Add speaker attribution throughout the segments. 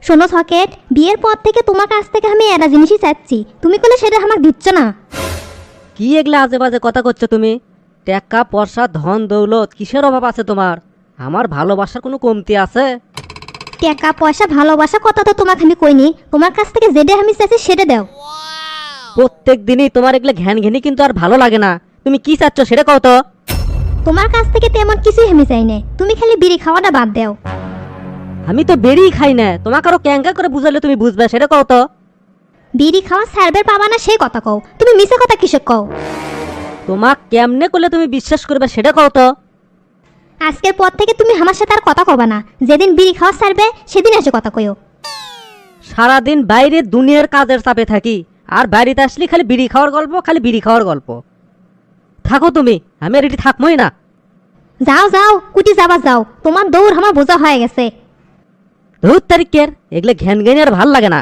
Speaker 1: শোনো সকেট, বিয়ের পর থেকে তোমার কাছ থেকে আমি এরা জিনিসই চাচ্ছি, তুমি বলে সেটা আমাকে দিচ্ছ না।
Speaker 2: কি এগুলা আজে বাজে কথা করছো তুমি? টাকা পয়সা ধন দৌলত কিসের অভাব আছে তোমার? আমার ভালোবাসার কোনো কমতি আছে?
Speaker 1: টাকা পয়সা ভালোবাসা কথা তো তোমাকে আমি কইনি, তোমার কাছ থেকে যেটা আমি চাচ্ছি সেটা দাও।
Speaker 2: প্রত্যেক দিনই তোমার এগুলো ঘ্যান ঘেনি কিন্তু আর ভালো লাগে না। তুমি কি চাচ্ছ সেটা কও তো।
Speaker 1: তোমার কাছ থেকে তেমন কিছুই আমি চাই না, তুমি খালি বিড়ি খাওয়াটা বাদ দাও।
Speaker 2: আমি তো বেরিয়ে খাই না, তোমাকে আরো ক্যাঙ্কা করে বুঝালে তুমি বুঝবে, সেটা কও তো।
Speaker 1: বিড়ি খাওয়া সার্ভের পাবা না সেই কথা কও, তুমি মিছে কথা কিসে কও?
Speaker 2: তোমাক কেমনে করলে তুমি বিশ্বাস করবে সেটা কও তো।
Speaker 1: আজকের পর থেকে তুমি আমার সাথে আর কথা কবা না, যেদিন বিড়ি খাওয়া সারবে সেদিন এসে কথা কইও।
Speaker 2: সারাদিন বাইরে দুনিয়ার কাজের চাপে থাকি, আর বাড়িতে আসলে খালি বিড়ি খাওয়ার গল্প, খালি বিড়ি খাওয়ার গল্প। থাকো তুমি, আমি আর এটি থাকবোই না।
Speaker 1: যাও যাও, কুটি যাবা যাও, তোমার দৌড় আমার বোঝা হয়ে গেছে।
Speaker 2: ধুর তারিখের এগুলো ঘ্যান ঘেনে আর ভাল লাগে না।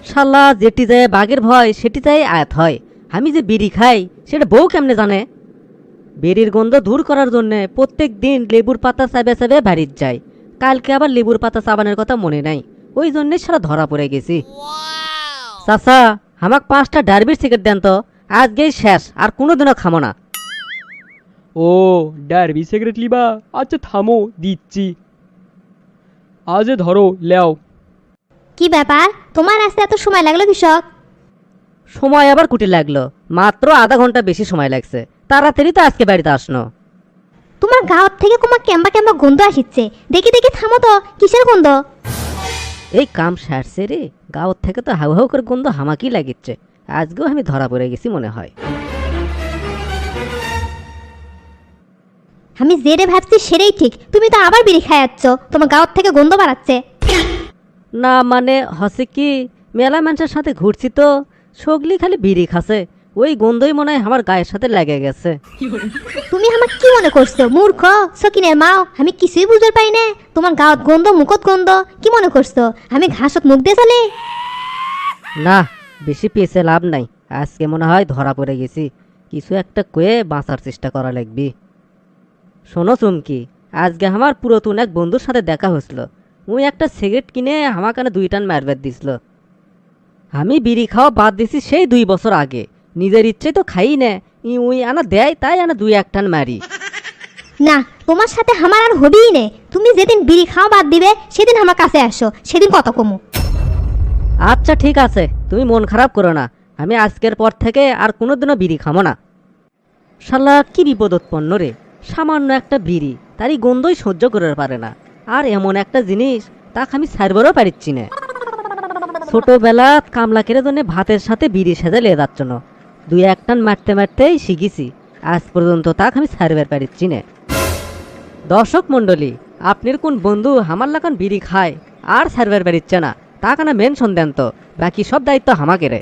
Speaker 2: শালা যেটি যায় বাঘের ভয় সেটি যায় আয়াত হয়। আমি যে বিড়ি খাই সেটা বউ কেমনে জানে? বিড়ির গন্ধ দূর করার জন্য প্রত্যেক দিন লেবুর পাতা চাবে চাবে বাড়ির যাই। কালকে আবার লেবুর পাতা চাবানোর কথা মনে নাই, ওই জন্যে সারা ধরা পড়ে গেছি। চাচা, আমাকে 5টা ডারবির সিগারেট দেন তো, আজকেই শেষ, আর কোনোদিনও খামো না।
Speaker 3: ও ডারবি সিগারেট লিবা? আচ্ছা থামো, দিচ্ছি। আজ ধরো, লেও।
Speaker 1: কি ব্যাপার, তোমার আসতে এত সময় লাগলো কৃষক?
Speaker 2: সময় আবার কুটি লাগলো, মাত্র আধা ঘন্টা বেশি সময় লাগছে। তাড়াতাড়ি তো আজকে বাড়িতে আসনো।
Speaker 1: তোমার গাঁত থেকে তোমার কেম্বা কেম্বা গন্ধ আসিচ্ছে, দেখি দেখি থামো তো, কিসের গন্ধ?
Speaker 2: এই কাম সারছে রে, গাঁওর থেকে তো হাউ হাউ করে গন্ধ হামাকি লাগিচ্ছে। আজকেও আমি ধরা পড়ে গেছি মনে হয়।
Speaker 1: আমি যেটা ভাবছি সেটাই ঠিক, তুমি তো আবার বিড়ি খাই যাচ্ছ, তোমার গাঁত থেকে গন্ধ বাড়াচ্ছে।
Speaker 2: না মানে হসে কি, মেলা মানুষের সাথে ঘুরছি তো, সগলি খালি বিড়ি খাসে, ওই গন্ধই মনে হয় আমার গায়ের সাথে লেগে গেছে।
Speaker 1: তুমি আমার কি মনে করছো, মূর্খ সকিনের মাও? আমি কিছুই বুঝতে পাই না, তোমার গাঁত গন্ধ মুখত গন্ধ, কি মনে করছো আমি ঘাসত মুখ দিয়ে চলে?
Speaker 2: না, বেশি পেছে লাভ নাই, আজকে মনে হয় ধরা পড়ে গেছি। কিছু একটা কয়ে বাঁচার চেষ্টা করা লাগবি। শোনো চুমকি, আজকে আমার পুরাতন এক বন্ধুর সাথে দেখা হয়েছিল। উই একটা সিগারেট কিনে আমার কানে 2 টান মারবার দিছিল। আমি বিড়ি খাওয়া বাদ দিছি সেই 2 বছর আগে, নিজের ইচ্ছে তো খাই না, উই আনা দেয় তাই আনা 2-1 টান মারি।
Speaker 1: না, তোমার সাথে আমার আর হবেই নে, তুমি যেদিন বিড়ি খাওয়া বাদ দিবে সেদিন আমার কাছে আসো, সেদিন কত কমু।
Speaker 2: আচ্ছা ঠিক আছে, তুমি মন খারাপ করো না, আমি আজকের পর থেকে আর কোনোদিনও বিড়ি খামো না। শালা কি বিপদ উৎপন্ন রে, সামান্য একটা বিড়ি তারই গন্ধই সহ্য করে পারে না, আর এমন একটা জিনিস তাকে আমি ছাড়বারও পারিচ্ছি না। ছোটবেলা কামলা কেড়ে জন্য ভাতের সাথে বিড়ি সেজে লে যাচ্ছ না, 2-1 টান মারতে মারতেই শিখেছি, আজ পর্যন্ত তাকে আমি ছাড়বার পারিচ্ছি না। দর্শক মণ্ডলী, আপনার কোন বন্ধু আমার লাগান বিড়ি খায় আর ছাড়বার পারিচ্ছে না, তা কেন মেনশন দেন তো, বাকি সব দায়িত্ব আমাকে রে।